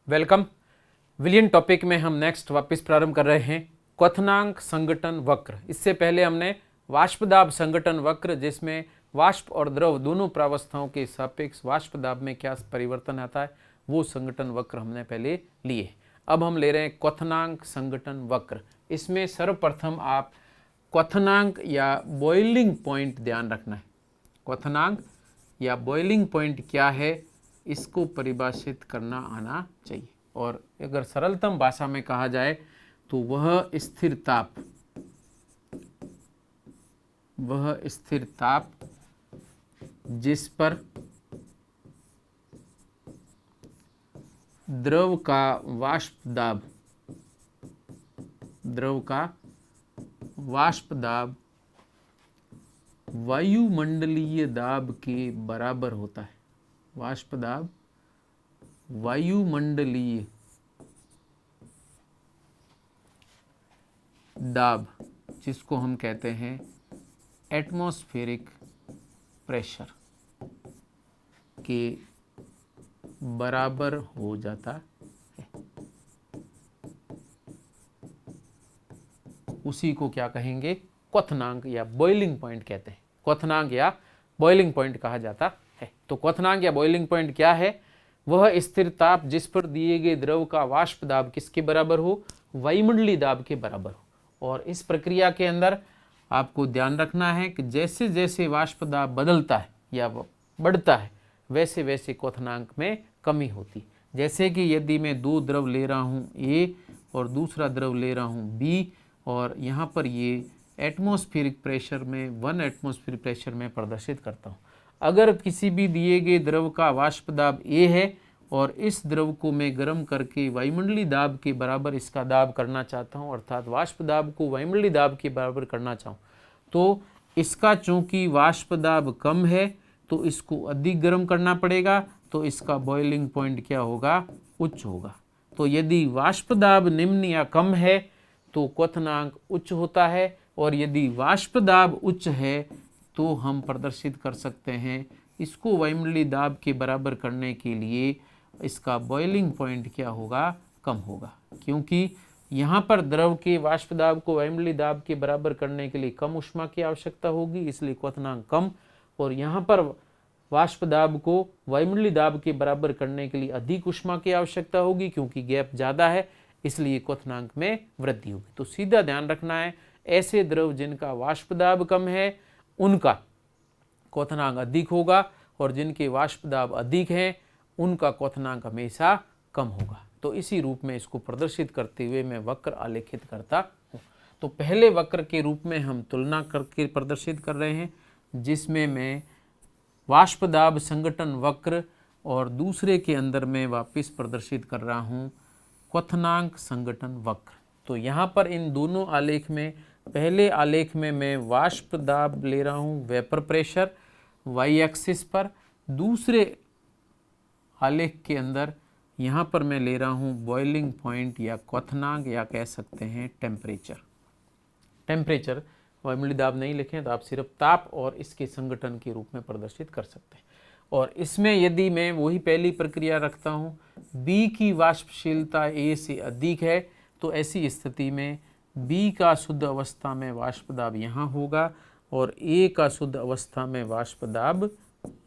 Welcome. विलियन topic में हम next वापस प्रारंभ कर रहे हैं क्वथनांक संघटन वक्र। इससे पहले हमने वाष्पदाब संघटन वक्र, जिसमें वाष्प और द्रव दोनों प्रावस्थाओं के सापेक्ष वाष्पदाब में क्या परिवर्तन आता है, वो संघटन वक्र हमने पहले लिए। अब हम ले रहे हैं क्वथनांक संघटन वक्र। इसमें सर्वप्रथम आप क्वथनांक या बॉइलिंग पॉइंट ध्यान रखना है। क्वथनांक या बॉइलिंग पॉइंट क्या है, इसको परिभाषित करना आना चाहिए। और अगर सरलतम भाषा में कहा जाए तो वह स्थिर ताप जिस पर द्रव का वाष्प दाब वायुमंडलीय दाब के बराबर होता है। वाष्प दाब वायुमंडलीय दाब, जिसको हम कहते हैं एटमॉस्फेरिक प्रेशर के बराबर हो जाता है। उसी को क्या कहेंगे, क्वथनांक या बॉइलिंग पॉइंट कहते हैं। क्वथनांक या बॉइलिंग पॉइंट कहा जाता है। तो क्वथनांक या बॉइलिंग पॉइंट क्या है, वह स्थिर ताप जिस पर दिए गए द्रव का वाष्प दाब किसके बराबर हो, वायुमंडलीय दाब के बराबर हो। और इस प्रक्रिया के अंदर आपको ध्यान रखना है कि जैसे जैसे वाष्प दाब बदलता है या बढ़ता है, वैसे वैसे क्वथनांक में कमी होती। जैसे कि यदि मैं दो द्रव ले रहा हूँ ए और दूसरा द्रव ले रहा हूँ बी, और यहाँ पर ये एटमॉस्फेरिक प्रेशर में 1 एटमॉस्फेरिक प्रेशर में प्रदर्शित करता हूँ। अगर किसी भी दिए गए द्रव का वाष्प दाब ए है और इस द्रव को मैं गर्म करके वायुमंडलीय दाब के बराबर इसका दाब करना चाहता हूँ, अर्थात वाष्प दाब को वायुमंडलीय दाब के बराबर करना चाहूँ, तो इसका चूंकि वाष्प दाब कम है तो इसको अधिक गर्म करना पड़ेगा, तो इसका बॉइलिंग पॉइंट क्या होगा, उच्च होगा। तो यदि वाष्प दाब निम्न या कम है तो क्वथनांक उच्च होता है, और यदि वाष्प दाब उच्च है तो हम प्रदर्शित कर सकते हैं इसको वायुमंडलीय दाब के बराबर करने के लिए इसका बॉइलिंग पॉइंट क्या होगा, कम होगा। क्योंकि यहाँ पर द्रव के वाष्प दाब को वायुमंडलीय दाब के बराबर करने के लिए कम ऊष्मा की आवश्यकता होगी, इसलिए क्वथनांक कम। और यहाँ पर वाष्प दाब को वायुमंडलीय दाब के बराबर करने के लिए अधिक ऊष्मा की आवश्यकता होगी, क्योंकि गैप ज़्यादा है, इसलिए क्वथनांक में वृद्धि होगी। तो सीधा ध्यान रखना है, ऐसे द्रव जिनका वाष्प दाब कम है उनका क्वथनांक अधिक होगा, और जिनके वाष्प दाब अधिक हैं उनका क्वथनांक हमेशा कम होगा। तो इसी रूप में इसको प्रदर्शित करते हुए मैं वक्र आलेखित करता हूँ। तो पहले वक्र के रूप में हम तुलना करके प्रदर्शित कर रहे हैं, जिसमें मैं वाष्प दाब संघटन वक्र, और दूसरे के अंदर मैं वापस प्रदर्शित कर रहा हूँ क्वथनांक संघटन वक्र। तो यहाँ पर इन दोनों आलेख में, पहले आलेख में मैं वाष्प दाब ले रहा हूँ वेपर प्रेशर वाई एक्सिस पर, दूसरे आलेख के अंदर यहाँ पर मैं ले रहा हूँ बॉइलिंग पॉइंट या क्वथनांक, या कह सकते हैं टेम्परेचर। वायुमंडलीय दाब नहीं लिखें तो आप सिर्फ ताप और इसके संघटन के रूप में प्रदर्शित कर सकते हैं। और इसमें यदि मैं वही पहली प्रक्रिया रखता हूँ, बी की वाष्पशीलता ए से अधिक है, तो ऐसी स्थिति में बी का शुद्ध अवस्था में वाष्प दाब यहाँ होगा और ए का शुद्ध अवस्था में वाष्प दाब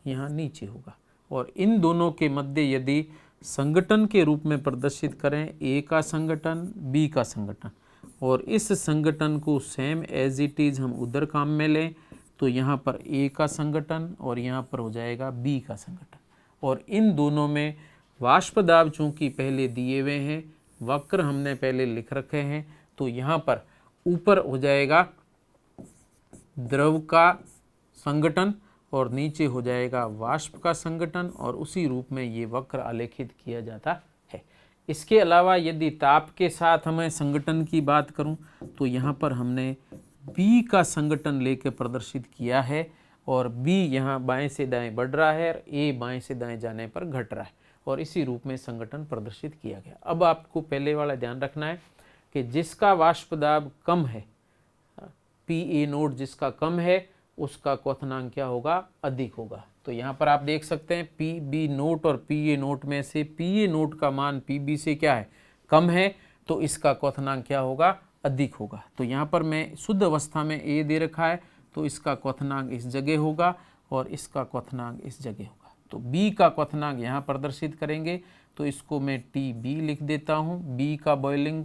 यहाँ नीचे होगा। और इन दोनों के मध्य यदि संघटन के रूप में प्रदर्शित करें, ए का संघटन बी का संघटन, और इस संघटन को सेम एज इट इज हम उधर काम में लें, तो यहाँ पर ए का संघटन और यहाँ पर हो जाएगा बी का संघटन। और इन दोनों में वाष्प दाब चूँकि पहले दिए हुए हैं, वक्र हमने पहले लिख रखे हैं, तो यहाँ पर ऊपर हो जाएगा द्रव का संघटन और नीचे हो जाएगा वाष्प का संघटन, और उसी रूप में ये वक्र आलेखित किया जाता है। इसके अलावा यदि ताप के साथ हमें संघटन की बात करूं, तो यहाँ पर हमने बी का संघटन लेकर प्रदर्शित किया है, और बी यहाँ बाएं से दाएं बढ़ रहा है और ए बाएं से दाएं जाने पर घट रहा है, और इसी रूप में संघटन प्रदर्शित किया गया। अब आपको पहले वाला ध्यान रखना है कि जिसका वाष्प दाब कम है, पी ए नोट जिसका कम है, उसका क्वथनांक क्या होगा, अधिक होगा। तो यहाँ पर आप देख सकते हैं पी बी नोट और पी ए नोट में से पी ए नोट का मान पी बी से क्या है, कम है, तो इसका क्वथनांक क्या होगा, अधिक होगा। तो यहाँ पर मैं शुद्ध अवस्था में ए दे रखा है, तो इसका क्वथनांक इस जगह होगा और इसका क्वथनांक इस जगह होगा। तो बी का क्वथनांक यहाँ प्रदर्शित करेंगे, तो इसको मैं टी बी लिख देता हूँ, बी का बॉइलिंग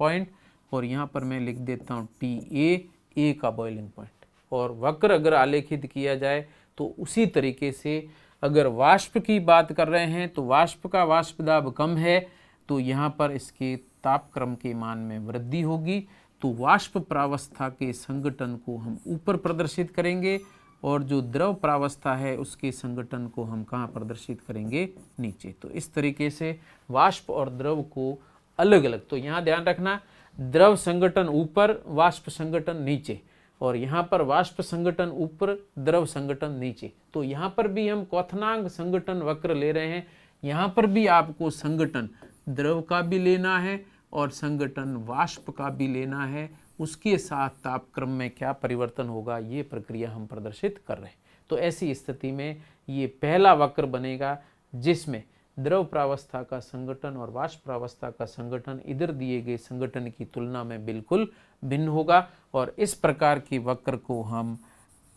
पॉइंट, और यहाँ पर मैं लिख देता हूँ टी ए का बॉइलिंग पॉइंट। और वक्र अगर आलेखित किया जाए तो उसी तरीके से अगर वाष्प की बात कर रहे हैं तो वाष्प का वाष्प दाब कम है, तो यहाँ पर इसके तापक्रम के मान में वृद्धि होगी, तो वाष्प प्रावस्था के संगठन को हम ऊपर प्रदर्शित करेंगे और जो द्रव प्रावस्था है उसके संगठन को हम कहाँ प्रदर्शित करेंगे, नीचे। तो इस तरीके से वाष्प और द्रव को अलग अलग, तो यहाँ ध्यान रखना द्रव संगठन ऊपर, वाष्प संगठन नीचे, और यहाँ पर वाष्प संगठन ऊपर, द्रव संगठन नीचे। तो यहाँ पर भी हम क्वथनांक संगठन वक्र ले रहे हैं, यहाँ पर भी आपको संगठन द्रव का भी लेना है और संगठन वाष्प का भी लेना है, उसके साथ तापक्रम में क्या परिवर्तन होगा ये प्रक्रिया हम प्रदर्शित कर रहे हैं। तो ऐसी स्थिति में ये पहला वक्र बनेगा जिसमें द्रव प्रावस्था का संगठन और वाष्प प्रावस्था का संगठन इधर दिए गए संगठन की तुलना में बिल्कुल भिन्न होगा, और इस प्रकार के वक्र को हम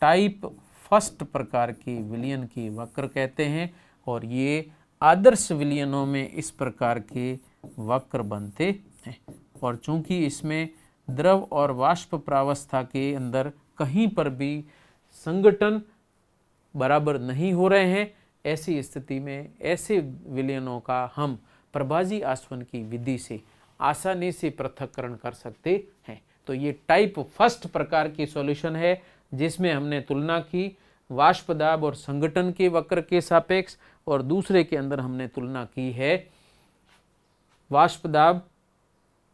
टाइप फर्स्ट प्रकार के विलयन के वक्र कहते हैं, और ये आदर्श विलयनों में इस प्रकार के वक्र बनते हैं। और चूंकि इसमें द्रव और वाष्प प्रावस्था के अंदर कहीं पर भी संगठन बराबर नहीं हो रहे हैं, ऐसी स्थिति में ऐसे विलयनों का हम प्रभाजी आसवन की विधि से आसानी से पृथक्करण कर सकते हैं। तो ये टाइप फर्स्ट प्रकार की सॉल्यूशन है जिसमें हमने तुलना की वाष्प दाब और संगठन के वक्र के सापेक्ष, और दूसरे के अंदर हमने तुलना की है वाष्प दाब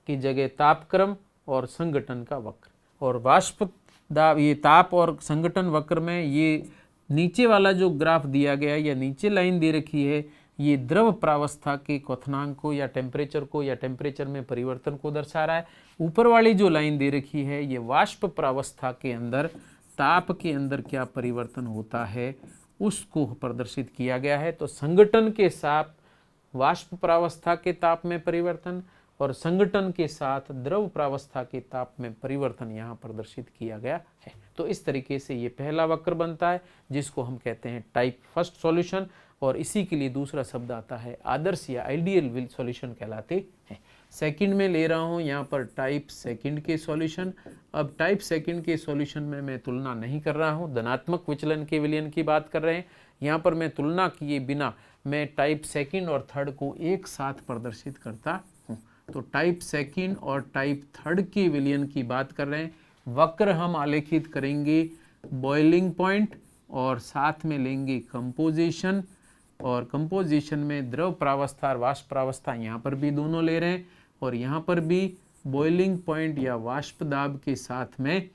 की जगह तापक्रम और संगठन का वक्र। और वाष्प दाब, ये ताप और संगठन वक्र में ये नीचे वाला जो ग्राफ दिया गया है या नीचे लाइन दे रखी है, ये द्रव प्रावस्था के क्वथनांक को या टेम्परेचर में परिवर्तन को दर्शा रहा है। ऊपर वाली जो लाइन दे रखी है ये वाष्प प्रावस्था के अंदर ताप के अंदर क्या परिवर्तन होता है उसको प्रदर्शित किया गया है। तो संगठन के साथ वाष्प प्रावस्था के ताप में परिवर्तन और संगठन के साथ द्रव प्रावस्था के ताप में परिवर्तन यहाँ प्रदर्शित किया गया है। तो इस तरीके से ये पहला वक्र बनता है जिसको हम कहते हैं टाइप फर्स्ट सॉल्यूशन, और इसी के लिए दूसरा शब्द आता है आदर्श या आइडियल विल सॉल्यूशन कहलाते हैं। सेकंड में ले रहा हूँ यहाँ पर टाइप सेकंड के सॉल्यूशन। अब टाइप सेकंड के सॉल्यूशन में मैं तुलना नहीं कर रहा हूँ, धनात्मक विचलन के विलयन की बात कर रहे हैं। यहाँ पर मैं तुलना किए बिना मैं टाइप सेकंड और थर्ड को एक साथ प्रदर्शित करता हूँ। तो टाइप सेकंड और टाइप थर्ड के विलयन की बात कर रहे हैं। वक्र हम आलेखित करेंगे बॉइलिंग पॉइंट और साथ में लेंगे कंपोजिशन, और कंपोजिशन में द्रव प्रावस्था और वाष्प प्रावस्था यहाँ पर भी दोनों ले रहे हैं, और यहाँ पर भी बॉइलिंग पॉइंट या वाष्प दाब के साथ में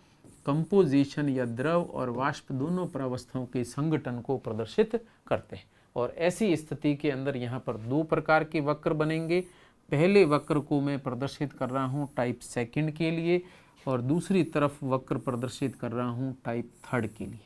कंपोजिशन या द्रव और वाष्प दोनों प्रावस्थाओं के संगठन को प्रदर्शित करते हैं। और ऐसी स्थिति के अंदर यहाँ पर दो प्रकार के वक्र बनेंगे। पहले वक्र को मैं प्रदर्शित कर रहा हूँ टाइप सेकंड के लिए, और दूसरी तरफ वक्र प्रदर्शित कर रहा हूँ टाइप थर्ड के लिए,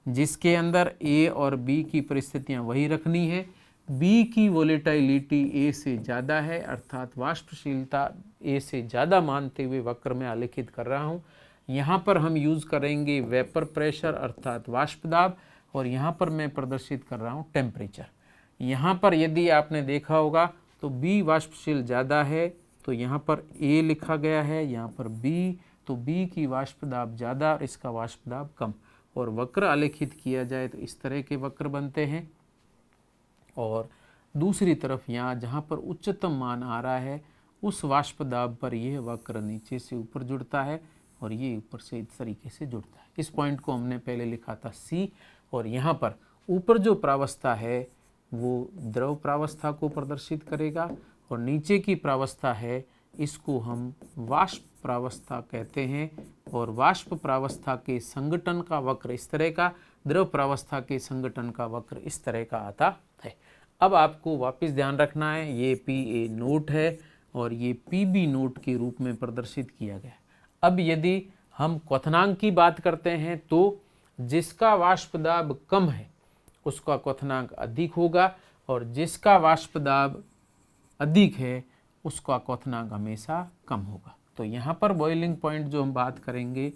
जिसके अंदर ए और बी की परिस्थितियां वही रखनी है। बी की वोलेटिलिटी ए से ज़्यादा है, अर्थात वाष्पशीलता ए से ज़्यादा मानते हुए वक्र में आलेखित कर रहा हूँ। यहाँ पर हम यूज़ करेंगे वेपर प्रेशर अर्थात वाष्प दाब, और यहाँ पर मैं प्रदर्शित कर रहा हूँ टेम्परेचर। यहाँ पर यदि आपने देखा होगा तो बी वाष्पशील ज़्यादा है, तो यहाँ पर ए लिखा गया है, यहाँ पर बी, तो बी की वाष्प दाब ज़्यादा और इसका वाष्प दाब कम। और वक्र आलेखित किया जाए तो इस तरह के वक्र बनते हैं। और दूसरी तरफ यहाँ जहाँ पर उच्चतम मान आ रहा है उस वाष्प दाब पर यह वक्र नीचे से ऊपर जुड़ता है और ये ऊपर से इस तरीके से जुड़ता है। इस पॉइंट को हमने पहले लिखा था सी, और यहाँ पर ऊपर जो प्रावस्था है वो द्रव प्रावस्था को प्रदर्शित करेगा, और नीचे की प्रावस्था है इसको हम वाष्प प्रावस्था कहते हैं। और वाष्प प्रावस्था के संगठन का वक्र इस तरह का, द्रव प्रावस्था के संगठन का वक्र इस तरह का आता है। अब आपको वापस ध्यान रखना है ये पी ए नोट है और ये पी बी नोट के रूप में प्रदर्शित किया गया। अब यदि हम क्वथनांक की बात करते हैं तो जिसका वाष्प दाब कम है उसका क्वथनांक अधिक होगा, और जिसका वाष्प दाब अधिक है उसका क्वथनांक हमेशा कम होगा। तो यहाँ पर बॉइलिंग पॉइंट जो हम बात करेंगे,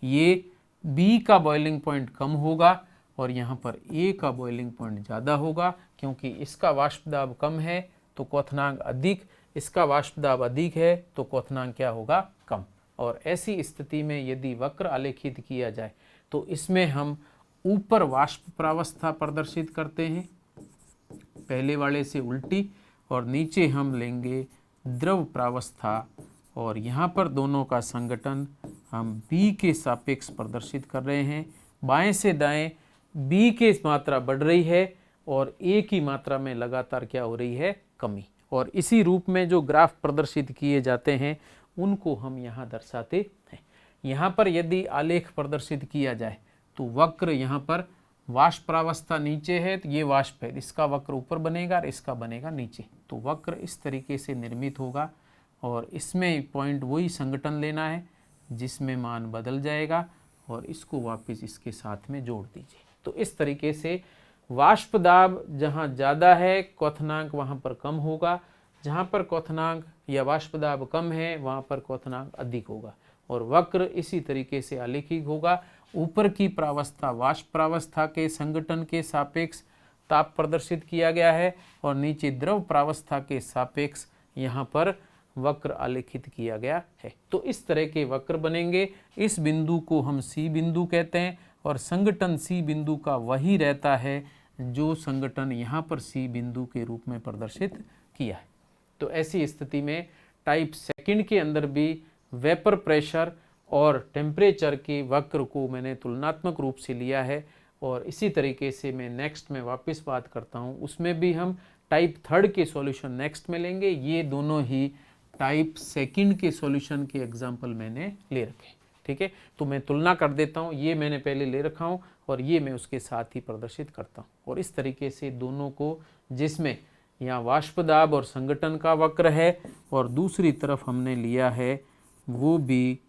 ये बी का बॉइलिंग पॉइंट कम होगा और यहाँ पर ए का बॉइलिंग पॉइंट ज़्यादा होगा, क्योंकि इसका वाष्प दाब कम है तो क्वथनांक अधिक, इसका वाष्प दाब अधिक है तो क्वथनांक क्या होगा, कम। और ऐसी स्थिति में यदि वक्र आलेखित किया जाए तो इसमें हम ऊपर वाष्प प्रावस्था प्रदर्शित करते हैं, पहले वाले से उल्टी, और नीचे हम लेंगे द्रव प्रावस्था, और यहाँ पर दोनों का संघटन हम B के सापेक्ष प्रदर्शित कर रहे हैं। बाएं से दाएं B की मात्रा बढ़ रही है और A की मात्रा में लगातार क्या हो रही है, कमी। और इसी रूप में जो ग्राफ प्रदर्शित किए जाते हैं उनको हम यहाँ दर्शाते हैं। यहाँ पर यदि आलेख प्रदर्शित किया जाए तो वक्र यहाँ पर वाष्प प्रावस्था नीचे है तो ये वाष्प है, इसका वक्र ऊपर बनेगा और इसका बनेगा नीचे। तो वक्र इस तरीके से निर्मित होगा और इसमें पॉइंट वही संघटन लेना है जिसमें मान बदल जाएगा और इसको वापस इसके साथ में जोड़ दीजिए। तो इस तरीके से वाष्प दाब जहाँ ज़्यादा है क्वथनांक वहाँ पर कम होगा, जहाँ पर क्वथनांक या वाष्प दाब कम है वहाँ पर क्वथनांक अधिक होगा, और वक्र इसी तरीके से आलेखित होगा। ऊपर की प्रावस्था वाष्प प्रावस्था के संघटन के सापेक्ष ताप प्रदर्शित किया गया है और नीचे द्रव प्रावस्था के सापेक्ष यहाँ पर वक्र आलेखित किया गया है। तो इस तरह के वक्र बनेंगे। इस बिंदु को हम सी बिंदु कहते हैं और संघटन सी बिंदु का वही रहता है जो संघटन यहाँ पर सी बिंदु के रूप में प्रदर्शित किया है। तो ऐसी स्थिति में टाइप सेकंड के अंदर भी वेपर प्रेशर और टेम्परेचर के वक्र को मैंने तुलनात्मक रूप से लिया है, और इसी तरीके से मैं नेक्स्ट में वापस बात करता हूँ, उसमें भी हम टाइप थर्ड के सॉल्यूशन नेक्स्ट में लेंगे। ये दोनों ही टाइप सेकंड के सॉल्यूशन के एग्जाम्पल मैंने ले रखे, ठीक है। तो मैं तुलना कर देता हूँ, ये मैंने पहले ले रखा हूँ और ये मैं उसके साथ ही प्रदर्शित करता हूँ, और इस तरीके से दोनों को, जिसमें यहाँ वाष्प दाब और संघटन का वक्र है और दूसरी तरफ हमने लिया है वो भी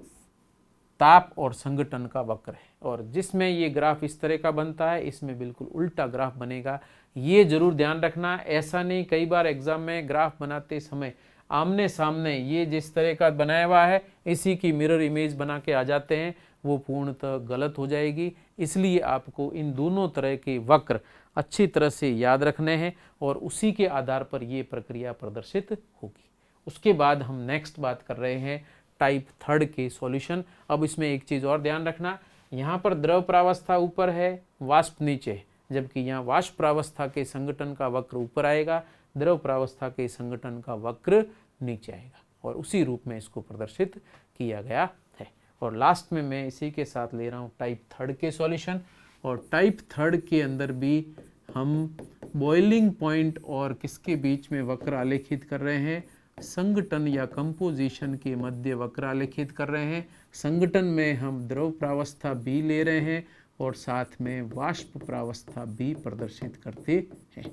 ताप और संघटन का वक्र है, और जिसमें ये ग्राफ इस तरह का बनता है इसमें बिल्कुल उल्टा ग्राफ बनेगा। ये जरूर ध्यान रखना, ऐसा नहीं कई बार एग्जाम में ग्राफ बनाते समय आमने सामने ये जिस तरह का बनाया हुआ है इसी की मिरर इमेज बना के आ जाते हैं, वो पूर्णतः गलत हो जाएगी। इसलिए आपको इन दोनों तरह के वक्र अच्छी तरह से याद रखने हैं और उसी के आधार पर ये प्रक्रिया प्रदर्शित होगी। उसके बाद हम नेक्स्ट बात कर रहे हैं टाइप थर्ड के सॉल्यूशन। अब इसमें एक चीज़ और ध्यान रखना, यहाँ पर द्रव प्रावस्था ऊपर है, वाष्प नीचे है, जबकि यहाँ वाष्प प्रावस्था के संघटन का वक्र ऊपर आएगा, द्रव प्रावस्था के संघटन का वक्र नीचे आएगा, और उसी रूप में इसको प्रदर्शित किया गया है। और लास्ट में मैं इसी के साथ ले रहा हूँ टाइप थर्ड के सॉल्यूशन, और टाइप थर्ड के अंदर भी हम बॉइलिंग पॉइंट और किसके बीच में वक्र आलेखित कर रहे हैं, संघटन या कंपोजिशन के मध्य वक्र आलेखित कर रहे हैं। संघटन में हम द्रव प्रावस्था भी ले रहे हैं और साथ में वाष्प प्रावस्था भी प्रदर्शित करते हैं,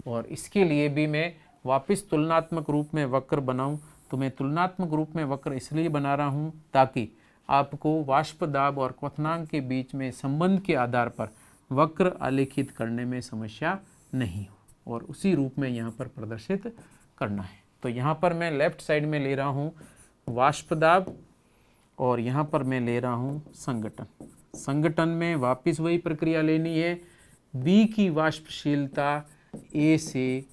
और इसके लिए भी मैं वापस तुलनात्मक रूप में वक्र बनाऊं, तो मैं तुलनात्मक रूप में वक्र इसलिए बना रहा हूं ताकि आपको वाष्प दाब और क्वथनांक के बीच में संबंध के आधार पर वक्र आलेखित करने में समस्या नहीं हो, और उसी रूप में यहाँ पर प्रदर्शित करना है। तो यहाँ पर मैं लेफ्ट साइड में ले रहा हूँ वाष्प दाब और यहाँ पर मैं ले रहा हूँ संघटन। संघटन में वापस वही प्रक्रिया लेनी है, बी की वाष्पशीलता ए से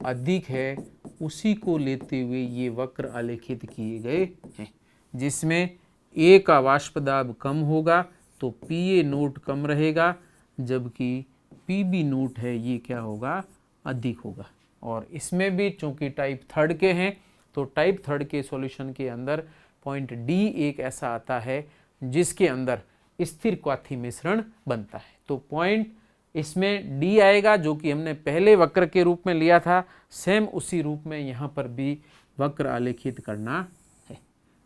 अधिक है उसी को लेते हुए ये वक्र आलेखित किए गए हैं, जिसमें ए का वाष्प दाब कम होगा तो पी ए नोट कम रहेगा, जबकि पी बी नोट है ये क्या होगा, अधिक होगा। और इसमें भी चूंकि टाइप थर्ड के हैं तो टाइप थर्ड के सॉल्यूशन के अंदर पॉइंट डी एक ऐसा आता है जिसके अंदर स्थिर क्वाथी मिश्रण बनता है। तो पॉइंट इसमें डी आएगा जो कि हमने पहले वक्र के रूप में लिया था, सेम उसी रूप में यहाँ पर भी वक्र आलेखित करना है,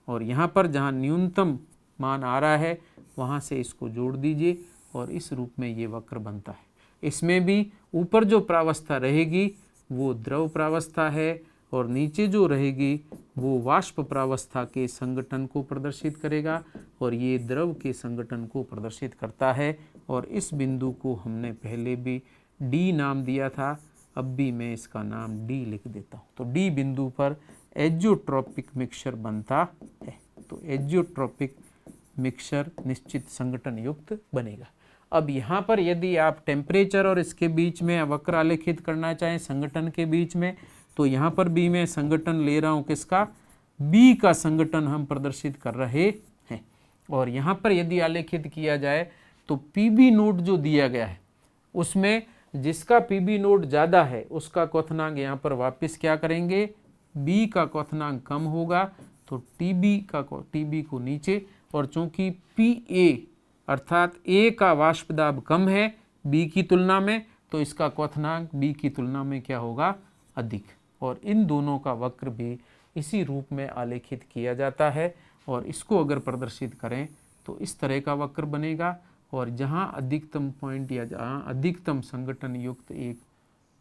और यहाँ पर जहाँ न्यूनतम मान आ रहा है वहाँ से इसको जोड़ दीजिए और इस रूप में ये वक्र बनता है। इसमें भी ऊपर जो प्रावस्था रहेगी वो द्रव प्रावस्था है और नीचे जो रहेगी वो वाष्प प्रावस्था के संघटन को प्रदर्शित करेगा, और ये द्रव के संघटन को प्रदर्शित करता है। और इस बिंदु को हमने पहले भी डी नाम दिया था, अब भी मैं इसका नाम डी लिख देता हूँ। तो डी बिंदु पर एजियोट्रोपिक मिक्सचर बनता है। तो एजियोट्रोपिक मिक्सचर निश्चित संगठन युक्त बनेगा। अब यहाँ पर यदि आप टेम्परेचर और इसके बीच में वक्र आलेखित करना चाहें संगठन के बीच में, तो यहाँ पर भी मैं संगठन ले रहा हूँ किसका, बी का संगठन हम प्रदर्शित कर रहे हैं। और यहाँ पर यदि आलेखित किया जाए तो पीबी नोड जो दिया गया है उसमें जिसका पीबी नोड ज़्यादा है उसका क्वथनांक यहाँ पर वापस क्या करेंगे, बी का क्वथनांक कम होगा तो टीबी को नीचे, और चूंकि पी ए अर्थात ए का वाष्प दाब कम है बी की तुलना में, तो इसका क्वथनांक बी की तुलना में क्या होगा, अधिक। और इन दोनों का वक्र भी इसी रूप में आलेखित किया जाता है। और इसको अगर प्रदर्शित करें तो इस तरह का वक्र बनेगा। और जहाँ अधिकतम पॉइंट या जहाँ अधिकतम संगठन युक्त एक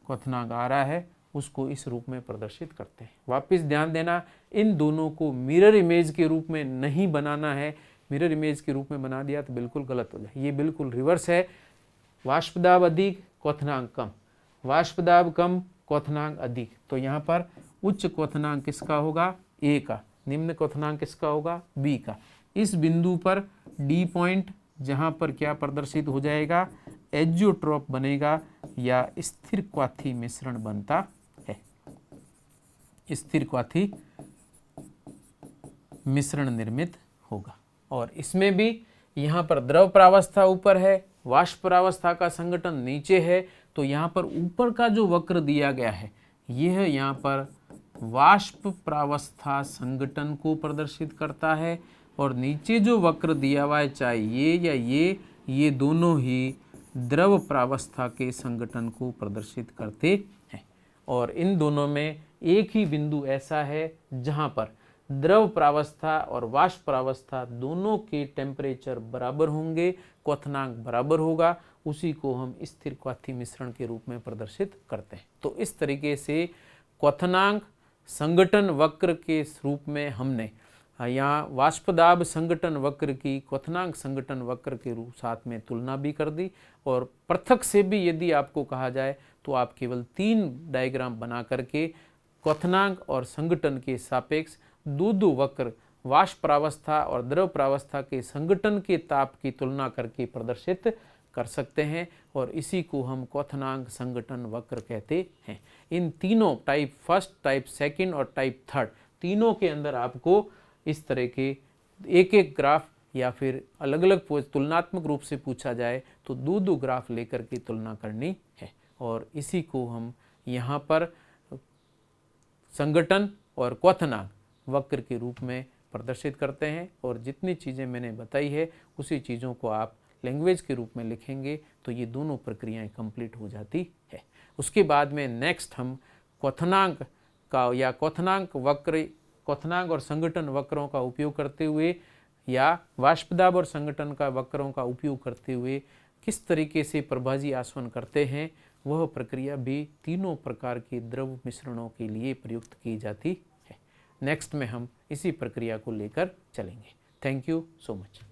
क्वथनांक आ रहा है उसको इस रूप में प्रदर्शित करते हैं। वापस ध्यान देना, इन दोनों को मिरर इमेज के रूप में नहीं बनाना है। मिरर इमेज के रूप में बना दिया तो बिल्कुल गलत हो जाए। ये बिल्कुल रिवर्स है, वाष्प दाब अधिक क्वथनांक कम, वाष्प दाब कम क्वथनांक अधिक। तो यहाँ पर उच्च क्वथनांक किसका होगा, ए का, निम्न क्वथनांक किसका होगा, बी का। इस बिंदु पर डी पॉइंट जहाँ पर क्या प्रदर्शित हो जाएगा, एजियोट्रोप बनेगा या स्थिर क्वाथी मिश्रण बनता है। स्थिर क्वाथी मिश्रण निर्मित होगा। और इसमें भी यहाँ पर द्रव प्रावस्था ऊपर है, वाष्प प्रावस्था का संगठन नीचे है। तो यहाँ पर ऊपर का जो वक्र दिया गया है यह यहाँ पर वाष्प प्रावस्था संगठन को प्रदर्शित करता है, और नीचे जो वक्र दिया हुआ है चाहे ये या ये दोनों ही द्रव प्रावस्था के संगठन को प्रदर्शित करते हैं। और इन दोनों में एक ही बिंदु ऐसा है जहाँ पर द्रव प्रावस्था और वाष्प प्रावस्था दोनों के टेम्परेचर बराबर होंगे, क्वथनांक बराबर होगा, उसी को हम स्थिर क्वाथी मिश्रण के रूप में प्रदर्शित करते हैं। तो इस तरीके से क्वथनांक संगठन वक्र के रूप में हमने यहाँ वाष्पदाब संगठन वक्र की क्वथनांक संगठन वक्र के रूप साथ में तुलना भी कर दी। और पृथक से भी यदि आपको कहा जाए तो आप केवल 3 डायग्राम बना करके क्वथनांक और संगठन के सापेक्ष दो वक्र वाष्प प्रावस्था और द्रव प्रावस्था के संगठन के ताप की तुलना करके प्रदर्शित कर सकते हैं। और इसी को हम क्वथनांक संगठन वक्र कहते हैं। इन तीनों टाइप फर्स्ट, टाइप सेकंड और टाइप थर्ड तीनों के अंदर आपको इस तरह के एक एक ग्राफ या फिर अलग अलग तुलनात्मक रूप से पूछा जाए तो दो ग्राफ लेकर के तुलना करनी है। और इसी को हम यहाँ पर संगठन और क्वथनांक वक्र के रूप में प्रदर्शित करते हैं। और जितनी चीज़ें मैंने बताई है उसी चीज़ों को आप लैंग्वेज के रूप में लिखेंगे तो ये दोनों प्रक्रियाएं कंप्लीट हो जाती है। उसके बाद में नेक्स्ट हम क्वथनांक का या क्वथनांक वक्र, क्वथनांक और संगठन वक्रों का उपयोग करते हुए या वाष्पदाब और संगठन का वक्रों का उपयोग करते हुए किस तरीके से प्रभाजी आसवन करते हैं, वह प्रक्रिया भी तीनों प्रकार के द्रव मिश्रणों के लिए प्रयुक्त की जाती है। नेक्स्ट में हम इसी प्रक्रिया को लेकर चलेंगे। Thank you so much.